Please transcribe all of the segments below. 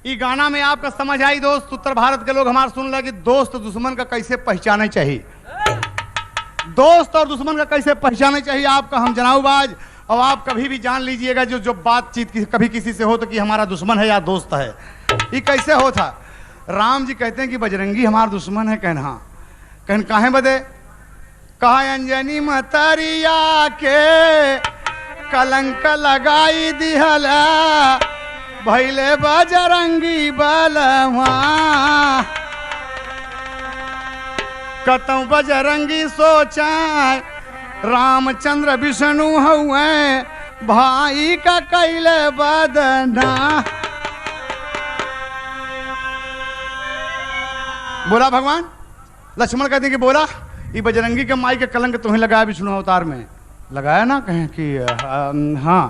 ये गाना में आपका समझ आई दोस्त, उत्तर भारत के लोग हमारे सुन लगे दोस्त दुश्मन का कैसे पहचाने चाहिए, दोस्त और दुश्मन का कैसे पहचाने चाहिए आपका हम जनाऊब आज। और आप कभी भी जान लीजिएगा जो जो बातचीत कभी किसी से हो तो कि हमारा दुश्मन है या दोस्त है, ये कैसे हो था। राम जी कहते हैं कि बजरंगी हमारा दुश्मन है, कहन हाँ, कहन काहे बदे, कहा अंजनी मतरिया के कलंक लगाई दिहला भैले बजरंगी बलवा, कतौ बजरंगी सोचाए रामचंद्र विष्णु हुए भाई का कैले बदना। बोला भगवान, लक्ष्मण कहते हैं कि बोला ये बजरंगी के माई के कलंक तुम्हें लगाया विष्णु अवतार में, लगाया ना, कहें कि हाँ,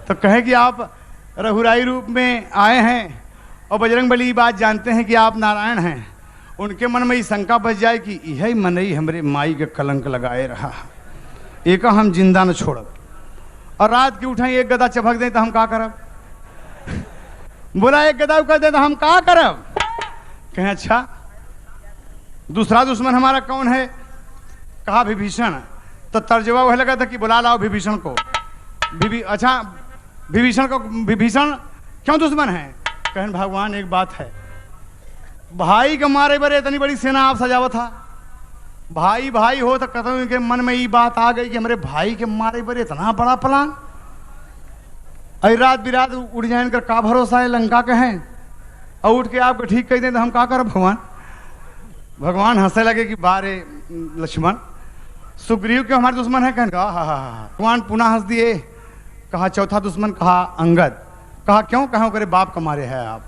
तो कहे कि आप रघुराई रूप में आए हैं और बजरंग बली ये बात जानते हैं कि आप नारायण हैं, उनके मन में ये शंका बच जाए कि यही मनई हमरे माई के कलंक लगाए रहा, एक हम जिंदा न छोड़ब, और रात की उठाई एक गदा चपक दें तो हम का करब, बोला एक गदा कर दे तो हम का करब, कहें अच्छा दूसरा दुश्मन हमारा कौन है, कहा विभीषण, तो तर्जवा वह लगा था कि बुला लाओ विभीषण को, अच्छा विभीषण को, विभीषण क्यों दुश्मन है, कहन भगवान एक बात है, भाई के मारे बरे इतनी बड़ी सेना आप सजावा था, भाई भाई हो तो कतौ के मन में ये बात आ गई कि हमारे भाई के मारे बरे इतना बड़ा प्लान, अरे रात बिरात उड़ जाए कर का भरोसा है, लंका के हैं और उठ के आपको ठीक कह दें तो हम का करब भगवान। भगवान हंसने लगे कि बारे लक्ष्मण सुग्रीव क्यों हमारे दुश्मन है, कहने हा, भगवान पुनः हंस दिए, कहा चौथा दुश्मन, कहा अंगद, कहा क्यों, कहा करे बाप कमारे है आप,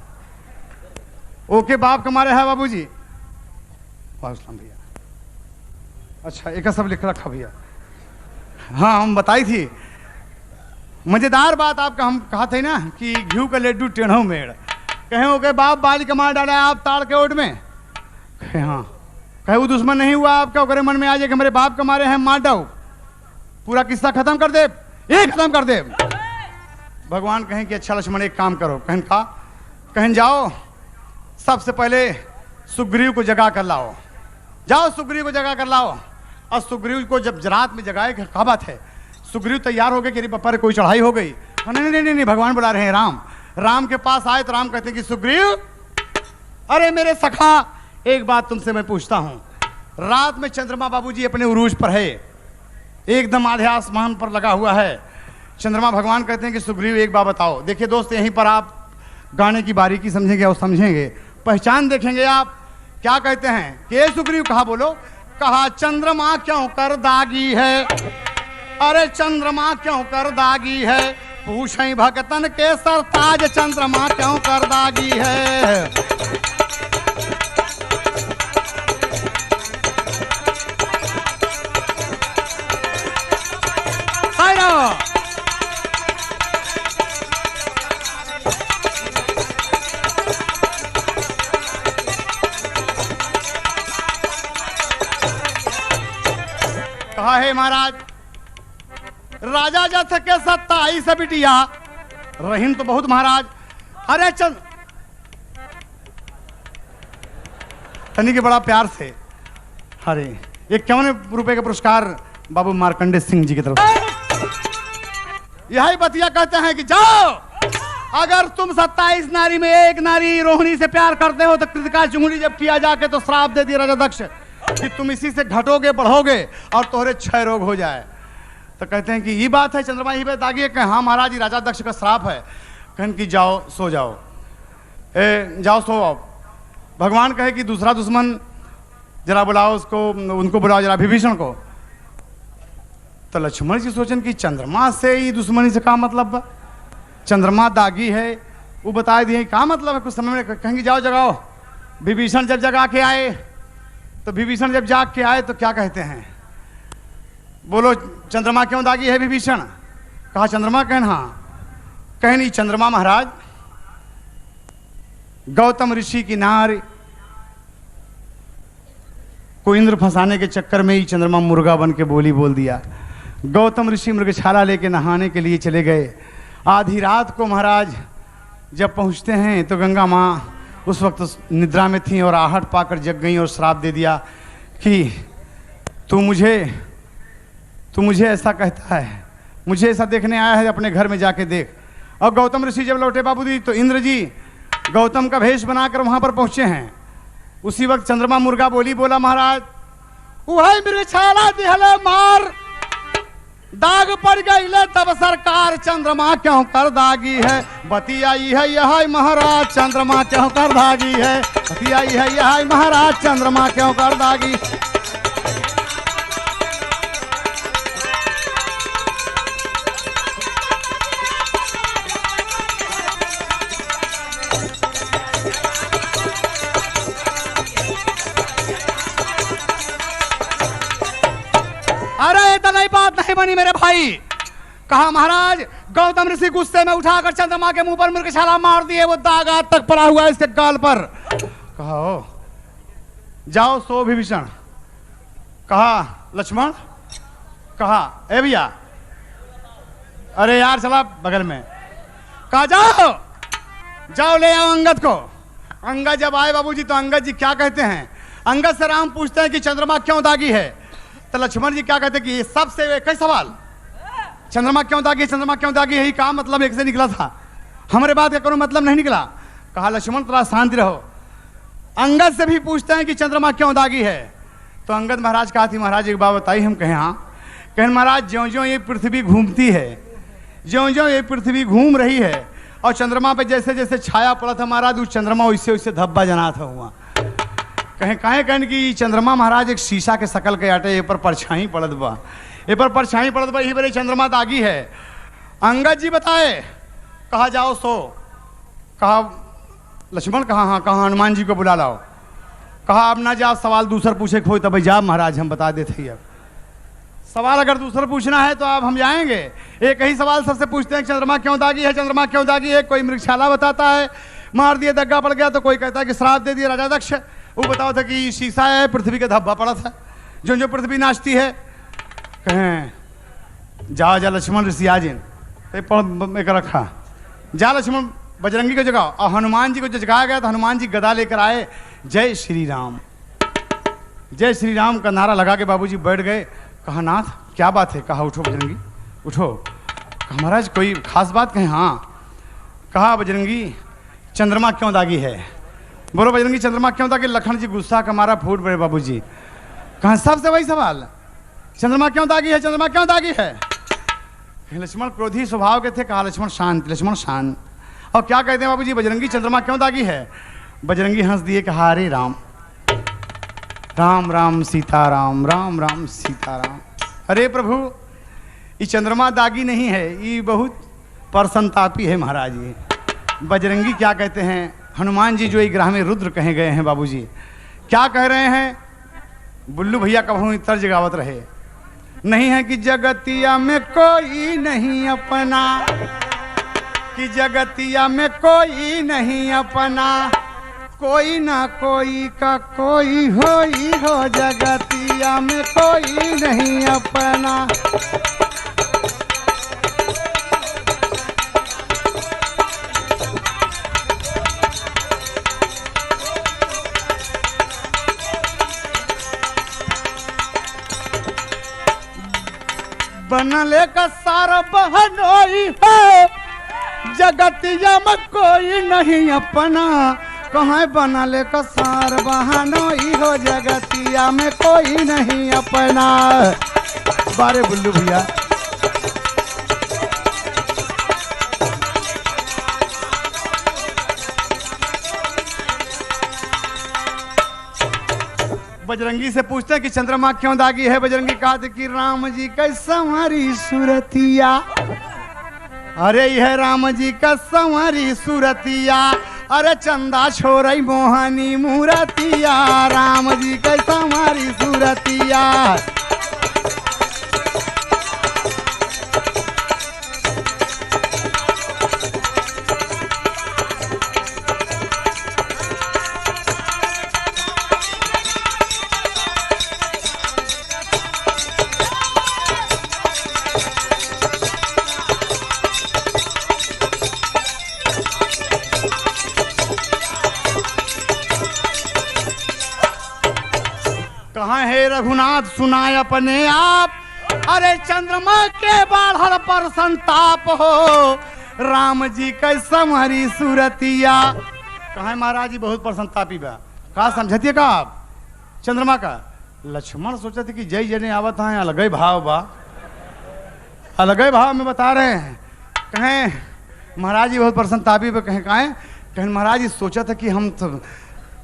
ओके बाप कमारे है बाबूजी, भैया अच्छा एक सब लिख रखा भैया, हाँ हम बताई थी मजेदार बात आपका, हम कहा थे ना कि घी का लड्डू टेढ़ो मेड़, कहे हो गए बाप बाली कमार डाला आप ताड़ के ओट में, कहे हाँ, कहे वो दुश्मन नहीं हुआ आपका, ओकरे मन में आ जाए कि मेरे बाप कमारे हैं मार डाओ, पूरा किस्सा खत्म कर दे, एक खत्म कर दे। भगवान कहें कि अच्छा लक्ष्मण एक काम करो, कहन का, कहन जाओ सबसे पहले सुग्रीव को जगा कर लाओ, जाओ सुग्रीव को जगा कर लाओ, और सुग्रीव को जब रात में जगाए क्या बात है, सुग्रीव तैयार हो गए कि पप्पा कोई चढ़ाई हो गई, नहीं भगवान बुला रहे हैं राम, राम के पास आए तो राम कहते हैं कि सुग्रीव, अरे मेरे सखा एक बात तुमसे मैं पूछता हूं, रात में चंद्रमा बाबूजी अपने उरूज पर है, एकदम आधे आसमान पर लगा हुआ है चंद्रमा, भगवान कहते हैं कि सुग्रीव एक बात बताओ, देखिए दोस्त यहीं पर आप गाने की बारीकी समझेंगे और समझेंगे, पहचान देखेंगे आप, क्या कहते हैं कि सुग्रीव, कहा बोलो, कहा चंद्रमा क्यों कर दागी है, अरे चंद्रमा क्यों कर दागी है, पूछें भगतन के सरताज चंद्रमा क्यों कर दागी है। कहा है महाराज राजा जा सके 27 बिटिया रहीन तो बहुत महाराज, अरे चंद तनी के बड़ा प्यार से, अरे ये 51 रुपए का पुरस्कार बाबू मार्कंडे सिंह जी की तरफ, यही बतिया कहते हैं कि जाओ अगर तुम 27 नारी में एक नारी रोहिणी से प्यार करते हो तो कृतिका चुंगली जब किया जाके तो श्राप दे दिया राजा दक्ष कि तुम इसी से घटोगे बढ़ोगे और तोहरे क्षय रोग हो जाए, तो कहते हैं कि ये बात है चंद्रमा ही बात आगे, हाँ महाराज ये राजा दक्ष का श्राप है, कहन कि जाओ सो जाओ, जाओ सो आओ। भगवान कहे कि दूसरा दुश्मन जरा बुलाओ उसको, उनको बुलाओ जरा विभीषण को, तो लक्ष्मण जी सोचन कि चंद्रमा से ही दुश्मनी से क्या मतलब, चंद्रमा दागी है वो बता दिए क्या मतलब है, कुछ समय में कहेंगे जाओ जगाओ। विभीषण जब जगा के आए तो विभीषण जब जाग के आए तो क्या कहते हैं, बोलो चंद्रमा क्यों दागी है विभीषण, कहा चंद्रमा, कहन हाँ, कह नहीं चंद्रमा महाराज गौतम ऋषि की नार को इंद्र फंसाने के चक्कर में ही चंद्रमा मुर्गा बन के बोली बोल दिया, गौतम ऋषि मृगशाला लेके नहाने के लिए चले गए, आधी रात को महाराज जब पहुंचते हैं तो गंगा माँ उस वक्त निद्रा में थी और आहट पाकर जग गई और श्राप दे दिया कि तू मुझे ऐसा कहता है, मुझे ऐसा देखने आया है, अपने घर में जाके देख। और गौतम ऋषि जब लौटे बाबूजी तो इंद्र जी गौतम का भेष बनाकर वहां पर पहुंचे हैं। उसी वक्त चंद्रमा मुर्गा बोला महाराज वही मृगशाला दिहले मार, दाग पड़ गई ले तब सरकार, चंद्रमा क्यों कर दागी है, बतियाई है यह महाराज, चंद्रमा क्यों कर दागी है, बतियाई है यह महाराज, चंद्रमा क्यों कर दागी। अरे इतना ही बात नहीं बनी मेरे भाई। कहा महाराज गौतम ऋषि गुस्से में उठाकर चंद्रमा के मुंह पर मृगशाला मार दिए, वो दाग आज तक पड़ा हुआ है इसके गाल पर। कहा ओ जाओ सो विभीषण। कहा लक्ष्मण। कहा ए भैया, अरे यार चला बगल में। कहा जाओ ले आओ अंगद को। अंगद जब आए बाबूजी तो अंगद जी क्या कहते हैं, अंगद से राम पूछते हैं कि चंद्रमा क्यों दागी है, तो लक्ष्मण जी क्या कहते हैं कि सबसे कई सवाल, चंद्रमा क्यों दागी, चंद्रमा क्यों दागी, यही काम मतलब एक से निकला था, हमारे बात का कोई मतलब नहीं निकला। कहा लक्ष्मण थोड़ा शांति रहो, अंगद से भी पूछते हैं कि चंद्रमा क्यों दागी है। तो अंगद महाराज कहा थी महाराज एक बात बताइए। हम कहें हाँ। कहें महाराज ज्यों ज्यों ये पृथ्वी घूमती है, ज्यों ज्यों ये पृथ्वी घूम रही है और चंद्रमा पे जैसे जैसे छाया पड़ा था महाराज, उस चंद्रमा वैसे वैसे धब्बा जना था हुआ। कहें कि चंद्रमा महाराज एक शीशा के शकल के आटे, ये पर परछाई पड़त बा, ये पर परछाई पड़त बा, यही बड़े चंद्रमा दागी है। अंगद जी बताए। कहा जाओ सो। कहा लक्ष्मण। कहा हाँ। कहा हनुमान जी को बुला लाओ। कहा अब ना जा, सवाल दूसरा पूछे खोई तब जा महाराज, हम बता देते ही। अब सवाल अगर दूसरा पूछना है तो अब हम जाएंगे। एक ही सवाल सबसे पूछते हैं चंद्रमा क्यों दागी है, चंद्रमा क्यों दागी है। कोई मृगशाला बताता है मार दिए दग्गा पड़ गया, तो कोई कहता है कि श्राप दे दिया राजा दक्ष, वो बताओ था कि शीशा है पृथ्वी का धब्बा पड़ा था, जो जो पृथ्वी नाचती है। कहें जा लक्ष्मण ऋषि आ जिन एक रखा, जा लक्ष्मण बजरंगी को जगाओ। और हनुमान जी को जो जगाया गया तो हनुमान जी गदा लेकर आए। जय श्री राम, जय श्री राम का नारा लगा के बाबूजी बैठ गए। कहा नाथ क्या बात है। कहा उठो बजरंगी उठो। कहा महाराज कोई खास बात। कहें हाँ। कहा बजरंगी चंद्रमा क्यों दागी है, बोलो बजरंगी चंद्रमा क्यों दागी। लखन जी गुस्सा का मारा फूट पड़े बाबूजी। कहा सबसे वही सवाल, चंद्रमा क्यों दागी है, चंद्रमा क्यों दागी है। लक्ष्मण क्रोधी स्वभाव के थे। कहा लक्ष्मण शांत, लक्ष्मण शांत। और क्या कहते हैं बाबूजी बजरंगी चंद्रमा क्यों दागी है। बजरंगी हंस दिए। कहा हरे राम राम राम सीताराम, राम राम सीताराम। अरे प्रभु ये चंद्रमा दागी नहीं है, ये बहुत परसंतापी है महाराज। ये बजरंगी क्या कहते हैं, हनुमान जी जो एक ग्राह में रुद्र कहे गए हैं बाबूजी, क्या कह रहे हैं। बुल्लू भैया कभी तर्ज गावत रहे नहीं है कि जगतिया में कोई नहीं अपना, कि जगतिया में कोई नहीं अपना, कोई ना कोई का कोई हो ही हो, जगतिया में कोई नहीं अपना। बनले का सारा बहनोई है, जगतिया में कोई नहीं अपना। कहाँ बनले का सार बहनोई हो, जगतिया में कोई नहीं अपना। बारे बुल्लू भैया बजरंगी से पूछते हैं कि चंद्रमा क्यों दागी है। बजरंगी कहा था कि राम जी का संवरी सूरतिया, अरे यह राम जी का संवरी सूरतिया, अरे चंदा छोरई मोहनी मूरतिया, राम जी का संवरी सूरतिया। कहे रघुनाथ सुनाए अपने आप, अरे चंद्रमा के बाढ़ पर संताप हो, राम जी कैसा हमारी सूरतिया। कहा महाराज जी बहुत पर संतापी बा, का समझतिए का आप चंद्रमा का। लक्ष्मण सोचा थे कि जय जने आवत है, अलग भाव बा, अलग भाव में बता रहे हैं। कहें महाराज जी बहुत प्रसन्नतापी पे कहें महाराज जी सोचा था कि हम तो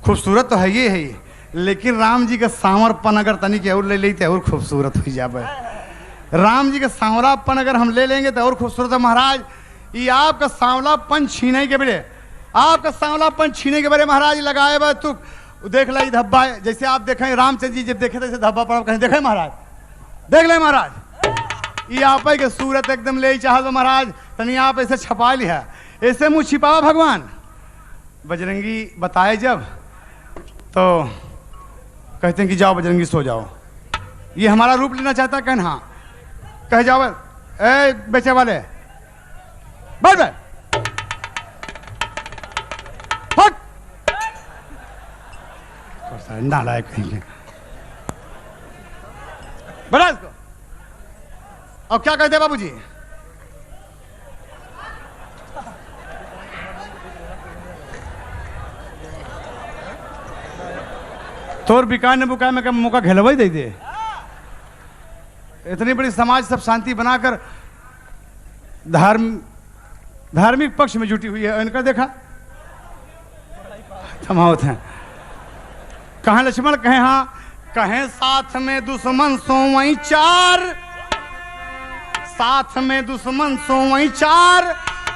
खूबसूरत तो है ये है, लेकिन राम जी का सांवरपन अगर तनी के और ले लेते और खूबसूरत हो जाए। राम जी का सांवरापन अगर हम ले लेंगे तो और खूबसूरत है। महाराज ये आपका सांवलापन छीने के बड़े, आपका सांवलापन छीने के बड़े महाराज लगाए बा तू देख ला धब्बा, जैसे आप देखें रामचंद्र जी जब देखे थे धब्बा पड़ा, कहीं देखे महाराज, देख ले महाराज ये आप के सूरत एकदम ले चाह दो महाराज, तनी आप ऐसे छपा लिया, ऐसे मुंह छिपाओ भगवान। बजरंगी बताए जब तो कहते हैं कि जाओ बजरंगी सो जाओ, ये हमारा रूप लेना चाहता है। कहन हाँ, कह जाओ ए बेचे वाले बैठ बैठ हट, नालायक कहेंगे बड़ा इसको। और क्या कहते बाबूजी, तोर बिकाय ने बुकाय में क्या मौका घेलवा ही दे दे। इतनी बड़ी समाज सब शांति बनाकर धार्मिक पक्ष में जुटी हुई है, इनका देखा थमावत है। कहें लक्ष्मण कहें हाँ, कहें साथ में दुश्मन सोवई चार, साथ में दुश्मन सोवई चार,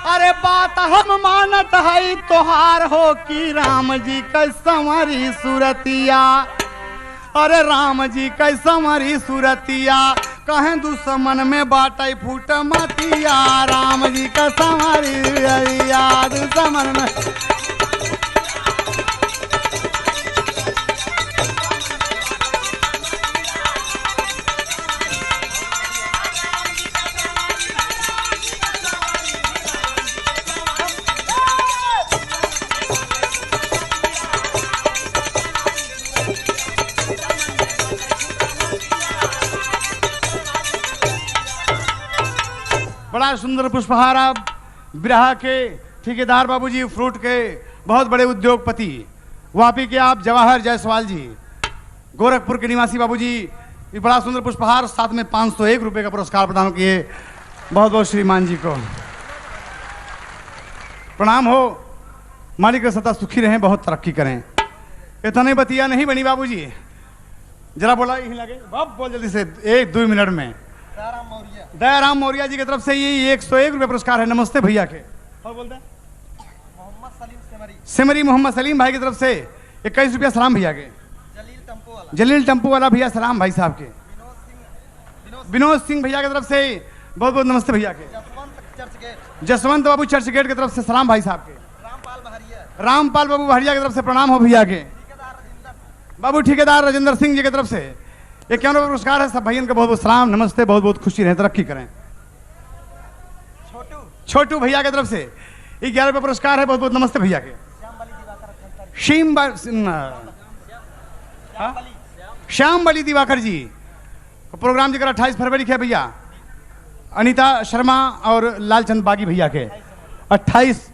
अरे बात हम मानत है तोहार हो कि राम जी कैसा हमारी सूरतिया, अरे राम जी कैसा हमारी सूरतिया। कहें दुश्मन में बाटे फूट मतिया, राम जी कैसा हमारी दुश्मन में। बड़ा सुंदर पुष्पहार आप बिरहा के ठेकेदार बाबूजी, फ्रूट के बहुत बड़े उद्योगपति वापी के आप जवाहर जायसवाल जी, गोरखपुर के निवासी बाबूजी, ये बड़ा सुंदर पुष्पहार साथ में 501 रुपए का पुरस्कार प्रदान किए। बहुत बहुत श्रीमान जी को प्रणाम हो, मालिक का सदा सुखी रहें, बहुत तरक्की करें। इतने बतिया नहीं बनी बाबूजी, जरा बोला यही लगे बाप बोल जल्दी से 1-2 मिनट में। दयाराम मौर्य जी की तरफ से ये 101 रुपये पुरस्कार है। नमस्ते भैया के। और बोलते हैं मोहम्मद सलीम सेमरी, मोहम्मद सलीम भाई की तरफ से 21 रुपया सलाम भैया के। जलील टेम्पो वाला भैया सलाम भाई साहब के। विनोद सिंह भैया की तरफ से बहुत बहुत नमस्ते भैया के। जसवंत बाबू चर्च गेट की तरफ से सलाम भाई साहब के। रामपाल बाबू बहरिया की तरफ से प्रणाम हो भैया के। बाबू ठेकेदार राजेंद्र सिंह जी की तरफ से 51 रुपये पुरस्कार है। सब भाइयों का बहुत बहुत सलाम, नमस्ते, बहुत बहुत खुशी रहे, तरक्की करें। छोटू भैया की तरफ से 11 रुपये पुरस्कार है। बहुत बहुत नमस्ते भैया के। श्याम बली दिवाकर जी प्रोग्राम जगह 28 फरवरी के भैया। अनीता शर्मा और लालचंद बागी भैया के 28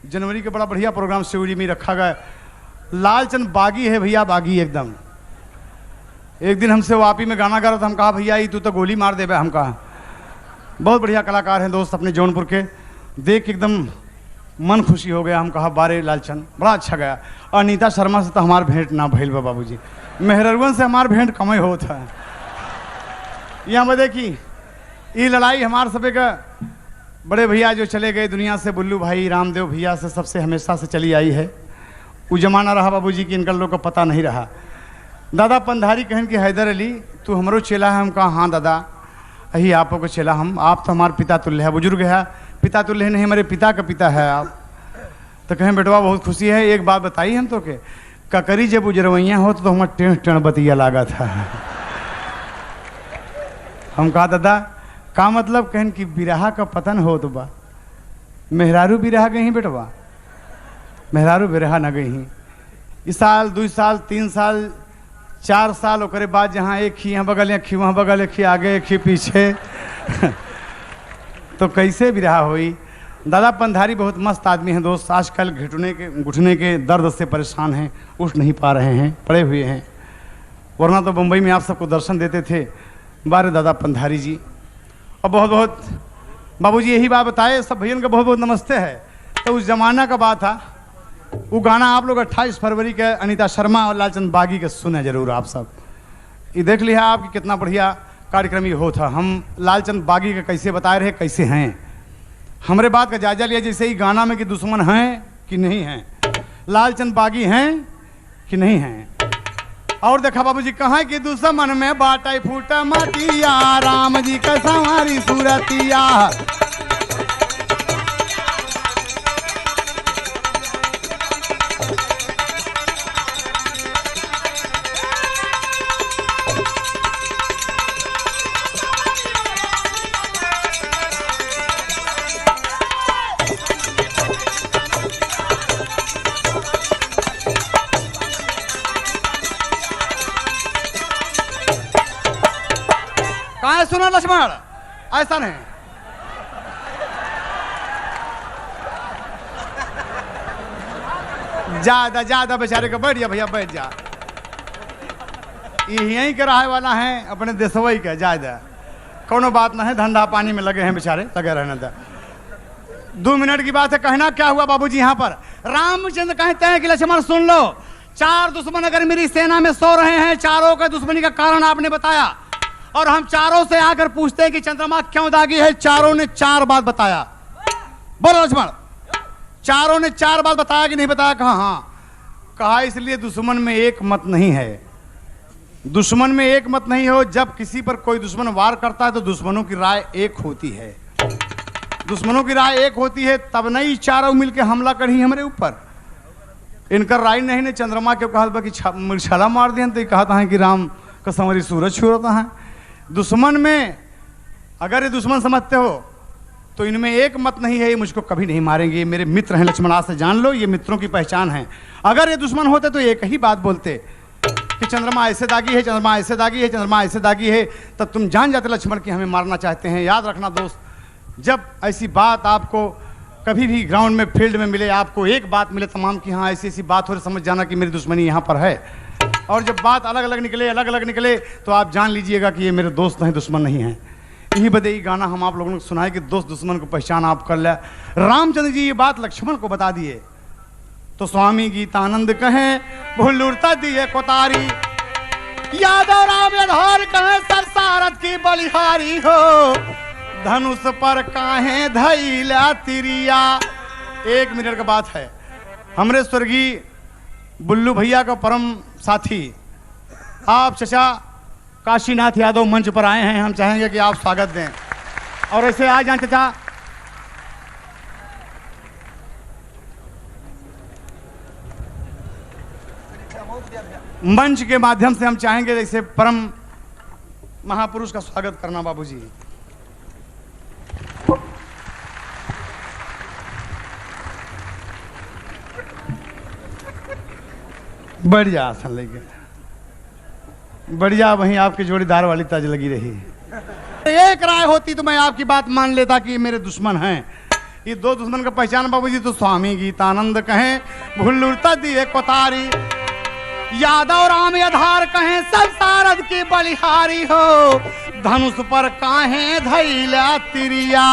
जनवरी के बड़ा बढ़िया प्रोग्राम शिवरी में रखा गया। लालचंद बागी है भैया, बागी एकदम। एक दिन हमसे वापी में गाना गा रहा था, हम कहा भैया तू तो गोली मार दे बे। हम कहा बहुत बढ़िया कलाकार हैं दोस्त अपने जौनपुर के, देख एकदम मन खुशी हो गया। हम कहा बारे लालचंद बड़ा अच्छा गया। अनीता शर्मा से तो हमार भेंट ना भइल बा बाबूजी, मेहरवन से हमार भेंट कम ही होता है। यहाँ बदे की ये लड़ाई हमार सबे का बड़े भैया जो चले गए दुनिया से, बुल्लू भाई रामदेव भैया से सबसे हमेशा से चली आई है। वो जमाना रहा बाबूजी कि इनका लोग को पता नहीं रहा। दादा पंधारी कहन कि हैदर अली तू हमरो चेला है। हम कहा हाँ दादा यही आपको को चेला हम, आप तो हमारे पिता तुल्य है, बुजुर्ग है, पिता तुल्य नहीं हमारे पिता का पिता है आप। तो कहें बेटवा बहुत खुशी है, एक बात बताई हम तो के ककरी जब उजरवैया हो तो हमारा टेढ़ टेढ़ बतिया लागा था। हम कहा दादा का मतलब, कहन कि बिरहा का पतन हो तो बा, मेहरारू बिरहा गई बेटवा, मेहरारू बिरहा न गई। इस साल 2 साल 3 साल 4 साल ओकरे बाद जहाँ एक ही यहाँ बगल एक ही वहाँ बगल एक ही आगे एक ही पीछे तो कैसे विरह हुई। दादा पंधारी बहुत मस्त आदमी हैं दोस्त, आजकल घुटने के दर्द से परेशान हैं, उठ नहीं पा रहे हैं, पड़े हुए हैं, वरना तो मुंबई में आप सबको दर्शन देते थे। बारे दादा पंधारी जी, और बहुत बहुत बाबूजी यही बात बताए, सब भैया का बहुत बहुत नमस्ते है। तो उस जमाना का बात था, वो गाना आप लोग 28 फरवरी के अनीता शर्मा और लालचंद बागी के सुने जरूर आप सब। ये देख लिया आप कि कितना बढ़िया कार्यक्रम ये हो था। हम लालचंद बागी का कैसे बता रहे कैसे हैं, हमारे बात का जायजा लिया जैसे ही गाना में कि दुश्मन हैं कि नहीं हैं, लालचंद बागी हैं कि नहीं हैं। और देखा बाबूजी कहाँ कि दुश्मन में बाटा फूटा माटिया, राम जी का सवारी सूरतिया। कहाँ सुना लक्ष्मण, ऐसा नहीं। ज्यादा ज्यादा बेचारे को बैठ जा भैया, बैठ जा। यहीं के रहे वाला है अपने देशवई के, ज्यादा कोनो बात ना है, धंधा पानी में लगे हैं बेचारे, लगे रहने दे। 2 मिनट की बात है, कहना क्या हुआ बाबूजी यहाँ पर। रामचंद्र कहते हैं कि लक्ष्मण सुन लो, 4 दुश्मन अगर मेरी सेना में सो रहे हैं, चारों के दुश्मनी का कारण आपने बताया, और हम चारों से आकर पूछते हैं कि चंद्रमा क्यों दागी है। चारों ने 4 बात बताया। बोलो लक्ष्मण, चारों ने 4 बात बताया कि नहीं बताया? कहा हाँ। कहा इसलिए दुश्मन में एक मत नहीं है, दुश्मन में एक मत नहीं हो। जब किसी पर कोई दुश्मन वार करता है तो दुश्मनों की राय एक होती है, दुश्मनों की राय एक होती है, तब नहीं चारों मिलकर हमला करी हमारे ऊपर। इनका राय नहीं ने चंद्रमा के कहा कि छाला मार दिया, तो कहता है कि राम का संवरी सूरज छुड़ता है। दुश्मन में अगर ये दुश्मन समझते हो तो इनमें एक मत नहीं है, ये मुझको कभी नहीं मारेंगे, ये मेरे मित्र हैं लक्ष्मण, आज से जान लो, ये मित्रों की पहचान है। अगर ये दुश्मन होते तो एक ही बात बोलते कि चंद्रमा ऐसे दागी है, चंद्रमा ऐसे दागी है, चंद्रमा ऐसे दागी है, तब तुम जान जाते लक्ष्मण कि हमें मारना चाहते हैं। याद रखना दोस्त, जब ऐसी बात आपको कभी भी ग्राउंड में फील्ड में मिले, आपको एक बात मिले तमाम की हाँ ऐसी ऐसी बात हो रही, समझ जाना कि मेरी दुश्मनी यहाँ पर है। और जब बात अलग अलग निकले तो आप जान लीजिएगा कि ये मेरे दोस्त हैं, दुश्मन नहीं हैं। यही बदे गाना हम आप लोगों को सुनाए कि दोस्त दुश्मन को पहचान आप कर ले। रामचंद्र जी ये बात लक्ष्मण को बता दिए तो स्वामी गीतानंद कहें भूलुरता दिए कोतारी, यादव राम यधार कहें सरसारथ की बलिहारी हो, धनुष पर काहे धैला तिरिया। 1 मिनट का बात है, हमरे स्वर्गीय बुल्लू भैया का परम साथी आप चचा काशीनाथ यादव मंच पर आए हैं, हम चाहेंगे कि आप स्वागत दें। और ऐसे आ जाएं चचा। मंच के माध्यम से हम चाहेंगे जैसे परम महापुरुष का स्वागत करना बाबूजी। बढ़ जा आसन लेके, बढ़िया, वहीं आपकी जोड़ीदार वाली तज लगी रही। एक राय होती तो मैं आपकी बात मान लेता कि ये मेरे दुश्मन हैं। ये 2 दुश्मन का पहचान बाबूजी तो स्वामी गीतानंद कहें भूलुरता दिए कोतारी, यादव राम यधार कहें सब सारद की बलिहारी हो, धनुष पर काहे धैला तिरिया।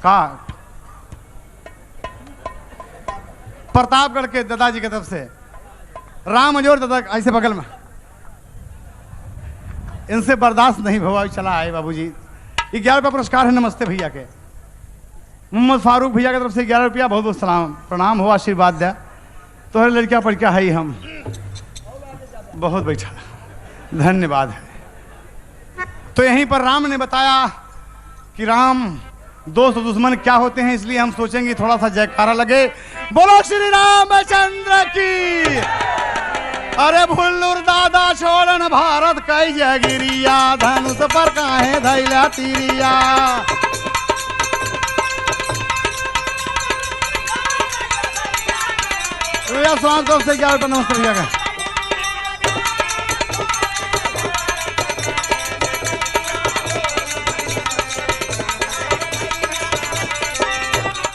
का प्रतापगढ़ के दादाजी की तरफ से राम अजोर दादा ऐसे बगल में, इनसे बर्दाश्त नहीं हुआ, चला आए बाबूजी। 11 रुपया पुरस्कार है, नमस्ते भैया के। मोहम्मद फारूक भैया की तरफ से 11 रुपया, बहुत बहुत सलाम, प्रणाम हो, आशीर्वाद दिया। तो हर लड़कियां पढ़ क्या है ही हम बहुत बैठा, धन्यवाद है। तो यहीं पर राम ने बताया कि राम दोस्त दुश्मन क्या होते हैं, इसलिए हम सोचेंगे थोड़ा सा जयकारा लगे, बोलो श्री रामचंद्र की। अरे भुल्लुर दादा छोड़न भारत कई जगिरिया, धनुष पर काहे धैला तिरिया। भैया 7 से 11 रुपये नमस्ते भैया का